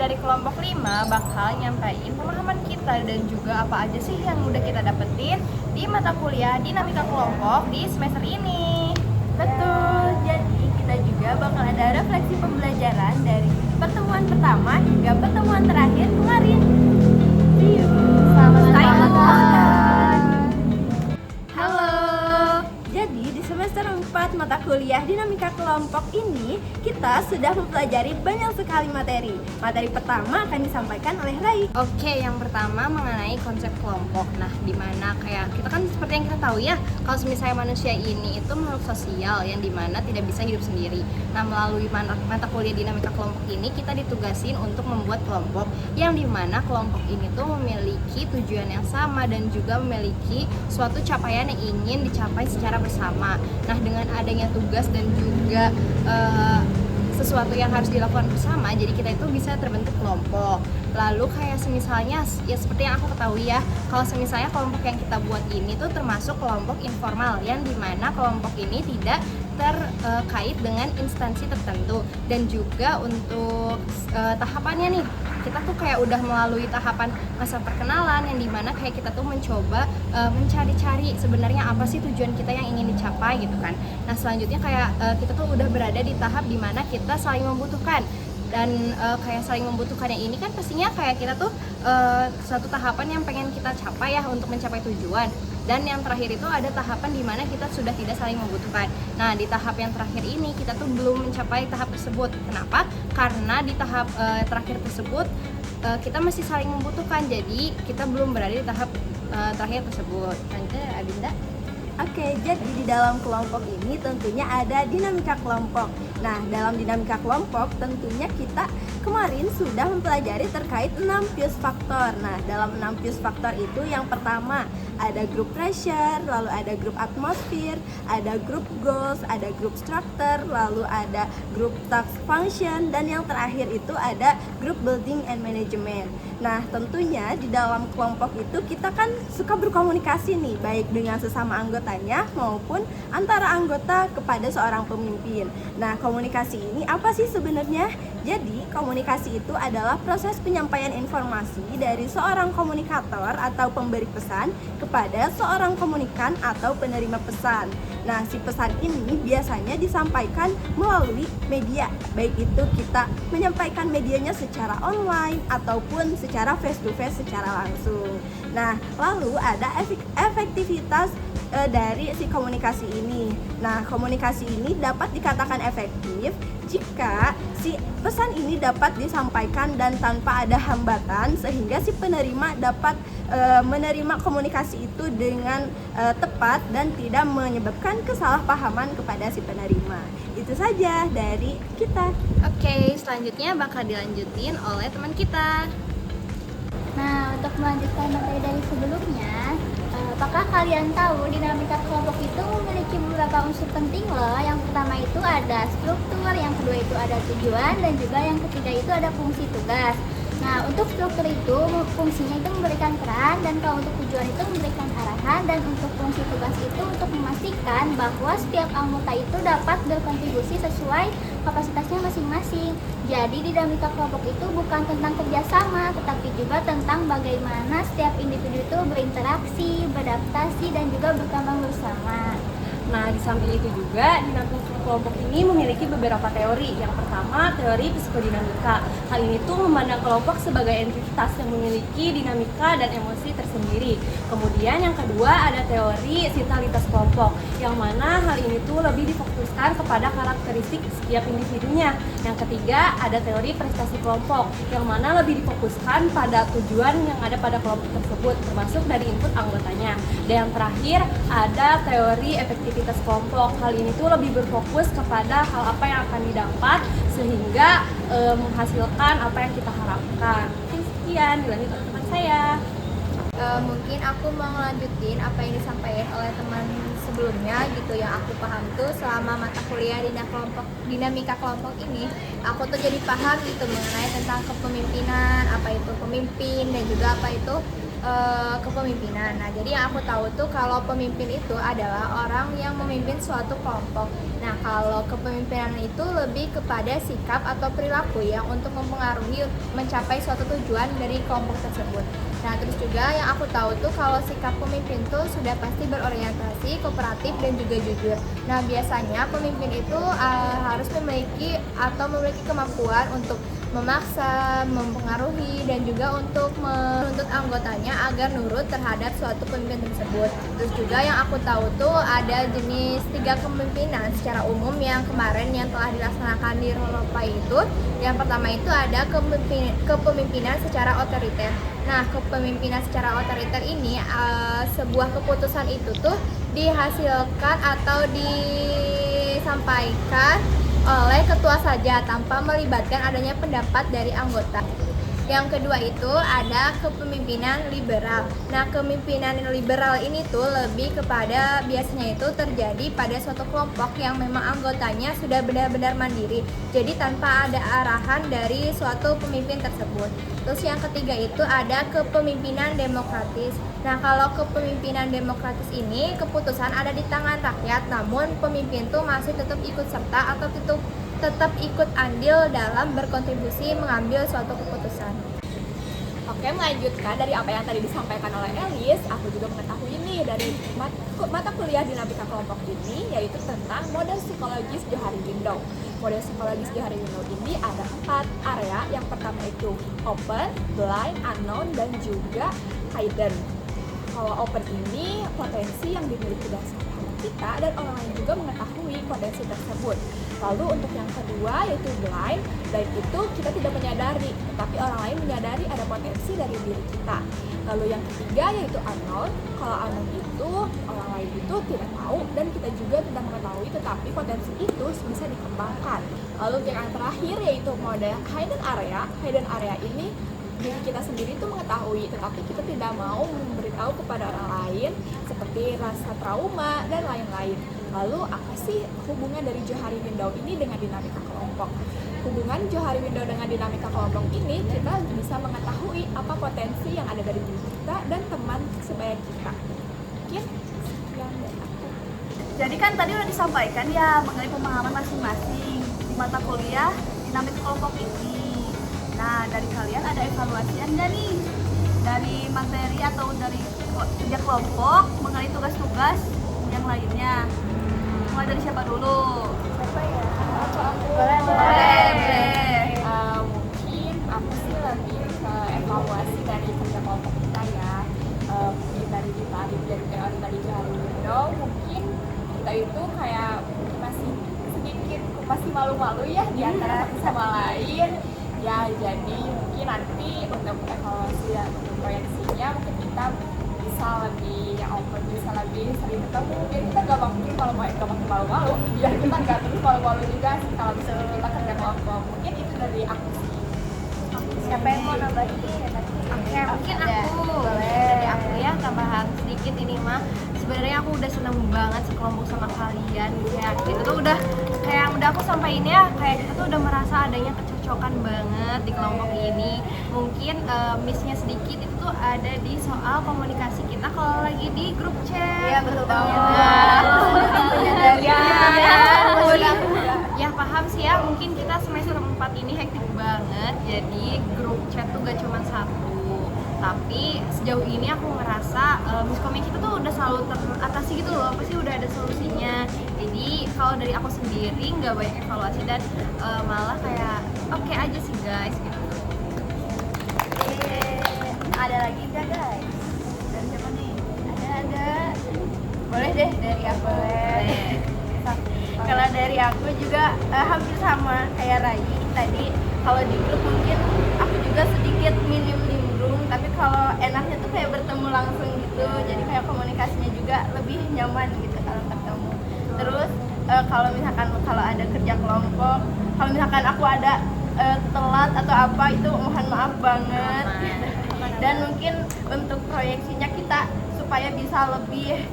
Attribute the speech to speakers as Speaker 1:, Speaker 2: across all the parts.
Speaker 1: dari kelompok 5 bakal nyampein pemahaman kita dan juga apa aja sih yang udah kita dapetin di mata kuliah dinamika kelompok di semester ini.
Speaker 2: Betul, jadi kita juga bakal ada refleksi pembelajaran dari pertemuan pertama hingga pertemuan terakhir kemarin. See you.
Speaker 1: Selamat
Speaker 2: menonton.
Speaker 1: Halo.
Speaker 2: Jadi di semester 4 mata kuliah dinamika kelompok ini kita sudah mempelajari banyak sekali materi. Materi pertama akan disampaikan oleh Rai.
Speaker 1: Oke, yang pertama mengenai konsep kelompok. Nah, dimana kayak kita kan seperti yang kita tahu ya, kalau misalnya manusia ini itu makhluk sosial yang dimana tidak bisa hidup sendiri. Nah, melalui mata kuliah dinamika kelompok ini kita ditugasin untuk membuat kelompok yang dimana kelompok ini tuh memiliki tujuan yang sama dan juga memiliki suatu capaian yang ingin dicapai secara bersama. Nah, dengan adanya tugas dan juga sesuatu yang harus dilakukan bersama, jadi kita itu bisa terbentuk kelompok. Lalu kayak semisalnya ya seperti yang aku ketahui ya, kalau semisalnya kelompok yang kita buat ini tuh termasuk kelompok informal yang dimana kelompok ini tidak terkait dengan instansi tertentu. Dan juga untuk tahapannya nih, kita tuh kayak udah melalui tahapan masa perkenalan yang dimana kayak kita tuh mencoba mencari-cari sebenarnya apa sih tujuan kita yang ingin dicapai gitu kan. Nah, selanjutnya kayak kita tuh udah berada di tahap dimana kita saling membutuhkan. Dan kayak saling membutuhkan yang ini kan pastinya kayak kita tuh suatu tahapan yang pengen kita capai ya untuk mencapai tujuan. Dan yang terakhir itu ada tahapan dimana kita sudah tidak saling membutuhkan. Nah, di tahap yang terakhir ini kita tuh belum mencapai tahap tersebut. Kenapa? Karena di tahap terakhir tersebut kita masih saling membutuhkan. Jadi kita belum berada di tahap terakhir tersebut. Lanjut, Abinda.
Speaker 2: Oke, jadi di dalam kelompok ini tentunya ada dinamika kelompok. Nah, dalam dinamika kelompok tentunya kita kemarin sudah mempelajari terkait 6 fuse faktor. Nah, dalam 6 fuse faktor itu yang pertama ada group pressure, lalu ada group atmosphere, ada group goals, ada group structure, lalu ada group task function, dan yang terakhir itu ada group building and management. Nah, tentunya di dalam kelompok itu kita kan suka berkomunikasi nih, baik dengan sesama anggotanya maupun antara anggota kepada seorang pemimpin. Nah, komunikasi ini apa sih sebenarnya? Jadi, komunikasi itu adalah proses penyampaian informasi dari seorang komunikator atau pemberi pesan kepada seorang komunikan atau penerima pesan. Nah, si pesan ini biasanya disampaikan melalui media, baik itu kita menyampaikan medianya secara online ataupun secara face to face secara langsung. Nah, lalu ada efektivitas dari si komunikasi ini. Nah, komunikasi ini dapat dikatakan efektif jika si pesan ini dapat disampaikan dan tanpa ada hambatan sehingga si penerima dapat menerima komunikasi itu dengan tepat dan tidak menyebabkan kesalahpahaman kepada si penerima. Itu saja dari kita.
Speaker 1: Oke, selanjutnya bakal dilanjutin oleh teman kita.
Speaker 3: Nah, untuk melanjutkan materi dari sebelumnya, apakah kalian tahu dinamika kelompok itu memiliki beberapa unsur penting loh. Yang pertama itu ada struktur, yang kedua itu ada tujuan, dan juga yang ketiga itu ada fungsi tugas. Nah, untuk struktur itu fungsinya itu memberikan peran, dan kalau untuk tujuan itu memberikan arahan, dan untuk fungsi tugas itu untuk memastikan bahwa setiap anggota itu dapat berkontribusi sesuai kapasitasnya masing-masing. Jadi dinamika kelompok itu bukan tentang kerjasama, tetapi juga tentang bagaimana setiap individu itu berinteraksi, beradaptasi, dan juga berkembang bersama.
Speaker 4: Nah, di samping itu juga dinamika kelompok ini memiliki beberapa teori. Yang pertama, teori psikodinamika. Hal ini tuh memandang kelompok sebagai entitas yang memiliki dinamika dan emosi tersendiri. Kemudian yang kedua ada teori sitalitas kelompok, yang mana hal ini tuh lebih difokuskan kepada karakteristik setiap individunya. Yang ketiga ada teori prestasi kelompok, yang mana lebih difokuskan pada tujuan yang ada pada kelompok tersebut, termasuk dari input anggotanya. Dan yang terakhir ada teori efektivitas kelompok. Hal ini tuh lebih berfokus kepada hal apa yang akan didapat sehingga menghasilkan apa yang kita harapkan. Sekian, dilanjut oleh teman saya.
Speaker 5: Mungkin aku mau ngelanjutin apa yang disampaikan oleh teman sebelumnya gitu. Yang aku paham tuh selama mata kuliah dinamika kelompok ini, aku tuh jadi paham gitu mengenai tentang kepemimpinan, apa itu pemimpin, dan juga apa itu kepemimpinan. Nah, jadi yang aku tahu tuh kalau pemimpin itu adalah orang yang memimpin suatu kelompok. Nah, kalau kepemimpinan itu lebih kepada sikap atau perilaku yang untuk mempengaruhi mencapai suatu tujuan dari kelompok tersebut. Nah, terus juga yang aku tahu tuh kalau sikap pemimpin tuh sudah pasti berorientasi, kooperatif, dan juga jujur. Nah, biasanya pemimpin itu harus memiliki kemampuan untuk memaksa, mempengaruhi, dan juga untuk menuntut anggotanya agar nurut terhadap suatu pemimpin tersebut. Terus juga yang aku tahu tuh ada jenis 3 kepemimpinan secara umum yang kemarin yang telah dilaksanakan di Rolopai itu. Yang pertama itu ada kepemimpinan secara otoriter. Nah, kepemimpinan secara otoriter ini sebuah keputusan itu tuh dihasilkan atau disampaikan oleh ketua saja tanpa melibatkan adanya pendapat dari anggota. Yang kedua itu ada kepemimpinan liberal. Nah, kepemimpinan liberal ini tuh lebih kepada biasanya itu terjadi pada suatu kelompok yang memang anggotanya sudah benar-benar mandiri. Jadi tanpa ada arahan dari suatu pemimpin tersebut. Terus yang ketiga itu ada kepemimpinan demokratis. Nah, kalau kepemimpinan demokratis ini keputusan ada di tangan rakyat, namun pemimpin tuh masih tetap ikut serta atau tetap ikut andil dalam berkontribusi mengambil suatu keputusan.
Speaker 6: Oke, melanjutkan dari apa yang tadi disampaikan oleh Elis, aku juga mengetahui nih dari mata kuliah dinamika kelompok ini, yaitu tentang model psikologis Johari Window. Model psikologis Johari Window ini ada 4 area. Yang pertama itu open, blind, unknown, dan juga hidden. Kalau open ini potensi yang dimiliki dasar kita dan orang lain juga mengetahui potensi tersebut. Lalu untuk yang kedua yaitu blind itu kita tidak menyadari, tetapi orang lain menyadari ada potensi dari diri kita. Lalu yang ketiga yaitu unknown. Kalau unknown itu orang lain itu tidak tahu dan kita juga tidak mengetahui, tetapi potensi itu bisa dikembangkan. Lalu yang terakhir yaitu model hidden area. Hidden area ini diri kita sendiri itu mengetahui, tetapi kita tidak mau memberitahu kepada orang lain seperti rasa trauma dan lain-lain. Lalu apa sih hubungan dari Johari Window ini dengan dinamika kelompok? Hubungan Johari Window dengan dinamika kelompok ini kita bisa mengetahui apa potensi yang ada dari diri kita dan teman sebaya kita. Mungkin sekian dari aku.
Speaker 2: Jadi kan tadi udah disampaikan ya mengenai pemahaman masing-masing di mata kuliah dinamika kelompok ini. Nah, dari kalian ada evaluasi enggak nih dari materi atau dari kerja kelompok mengenai tugas-tugas yang lainnya? Mulai dari siapa dulu?
Speaker 6: Siapa ya?
Speaker 2: Boleh.
Speaker 6: Mungkin aku sih lebih ke evaluasi dari kerja kelompok kita ya. Dari ditarik dari teori tadi Johari Window, mungkin kita itu kayak masih sedikit masih malu-malu ya di antara satu sama lain. Ya, jadi mungkin nanti untuk evaluasi dan untuk proyeksinya mungkin kita bisa lebih open, bisa lebih sering ketemu. Biar kita gak mungkin kalau malu-malu, biar kita gak terus malu-malu juga sih kalau misalnya kita kerja kelompok. Mungkin itu dari aku sih.
Speaker 2: Siapa yang mau nambahin?
Speaker 1: Oke, mungkin aku dari aku ya tambahan sedikit ini mah. Sebenarnya aku udah seneng banget sekelompok sama kalian. Kayak kita tuh udah aku sampaikan ya, kayak kita tuh udah merasa adanya kecocokan banget di kelompok ini. Mungkin missnya sedikit itu tuh ada di soal komunikasi kita kalau lagi di grup chat.
Speaker 2: Iya, betul banget.
Speaker 1: Ya paham sih ya, mungkin kita semester 4 ini hektik banget. Jadi grup chat tuh gak cuma satu. Tapi sejauh ini aku ngerasa miskomnya kita tuh udah selalu teratasi gitu loh, pasti udah ada solusinya. Jadi kalau dari aku sendiri nggak banyak evaluasi dan malah kayak oke aja sih guys gitu.
Speaker 2: Ada lagi nggak guys? Dan siapa nih? Ada. Boleh deh dari aku. Kalau dari aku juga hampir sama kayak Rai tadi. Kalau di grup mungkin aku juga sedikit minim nimbrung, tapi kalau enaknya tuh kayak bertemu langsung gitu. Jadi kayak komunikasinya juga lebih nyaman gitu kalau ketemu. Terus kalau ada kerja kelompok, kalau misalkan aku ada telat atau apa itu mohon maaf banget. Dan mungkin untuk proyeksinya kita supaya bisa lebih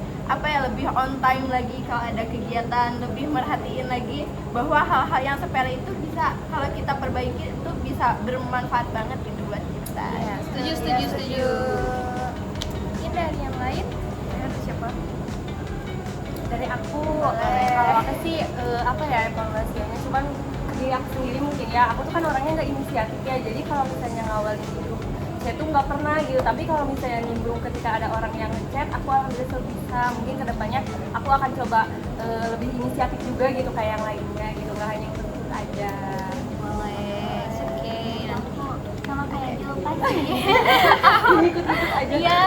Speaker 2: lebih on time lagi kalau ada kegiatan, lebih merhatiin lagi bahwa hal-hal yang sepele itu bisa kalau kita perbaiki itu bisa bermanfaat banget gitu buat kita.
Speaker 1: Setuju. dari yang lain? Dari siapa?
Speaker 4: Dari aku, kalau aku sih apa ya evaluasinya, cuman ke diri aku sendiri mungkin ya. Aku tuh kan orangnya nggak inisiatif ya, jadi kalau misalnya ngawalin hidup saya tuh nggak pernah gitu. Tapi kalau misalnya nimbrung ketika ada orang yang ngechat, aku alhamdulillah selalu bisa. Mungkin kedepannya aku akan coba lebih inisiatif juga gitu kayak yang lainnya gitu, nggak hanya ikut aja.
Speaker 1: Boleh, oke.
Speaker 3: Aku sama kayak Julpan sih.
Speaker 4: Ikut-ikut aja.
Speaker 3: Iya,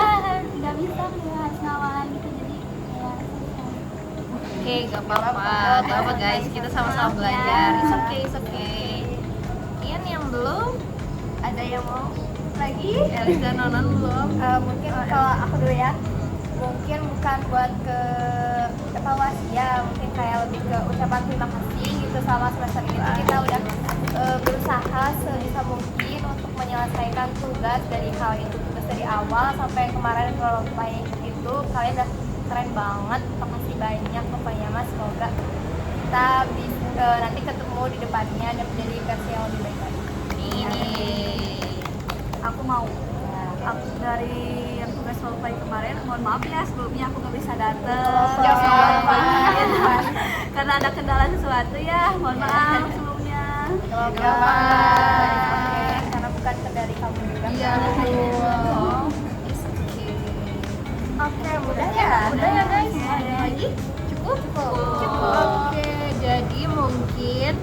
Speaker 3: nggak bisa kayak harus ngawalan gitu jadi kayak
Speaker 1: Oke, gak apa-apa, guys, kita sama-sama belajar. It's okay. Kian yang belum?
Speaker 2: Ada yang mau lagi?
Speaker 1: Elisa Nonon belum?
Speaker 2: Mungkin kalau aku dulu ya, mungkin bukan buat ke evaluasi ya, mungkin kayak lebih ke ucapan terima kasih gitu selama semester ini tuh kita udah berusaha sebisa mungkin untuk menyelesaikan tugas dari awal sampai kemarin kalau itu kalian udah keren banget, makasih banyak pokoknya mas, semoga kita bisa nanti ketemu di depannya dan menjadi versi yang lebih baik lagi.
Speaker 1: Ini.
Speaker 2: Aku mau aku dari yang tugas solvay kemarin, mohon maaf ya sebelumnya aku nggak bisa datang karena ada kendala sesuatu ya, mohon maaf sebelumnya. Karena bukan kendali kamu juga.
Speaker 1: Iya, betul. It's okay.
Speaker 2: Oke, udah ya guys. Ada lagi?
Speaker 1: Cukup. Oke, jadi mungkin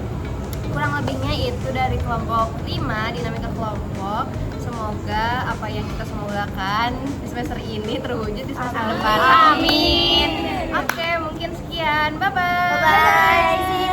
Speaker 1: kurang lebihnya itu dari kelompok 5, dinamika kelompok. Semoga apa yang kita semogakan di semester ini terwujud di semester depan. Amin. Oke, mungkin sekian. Bye-bye.
Speaker 2: Bye. See you.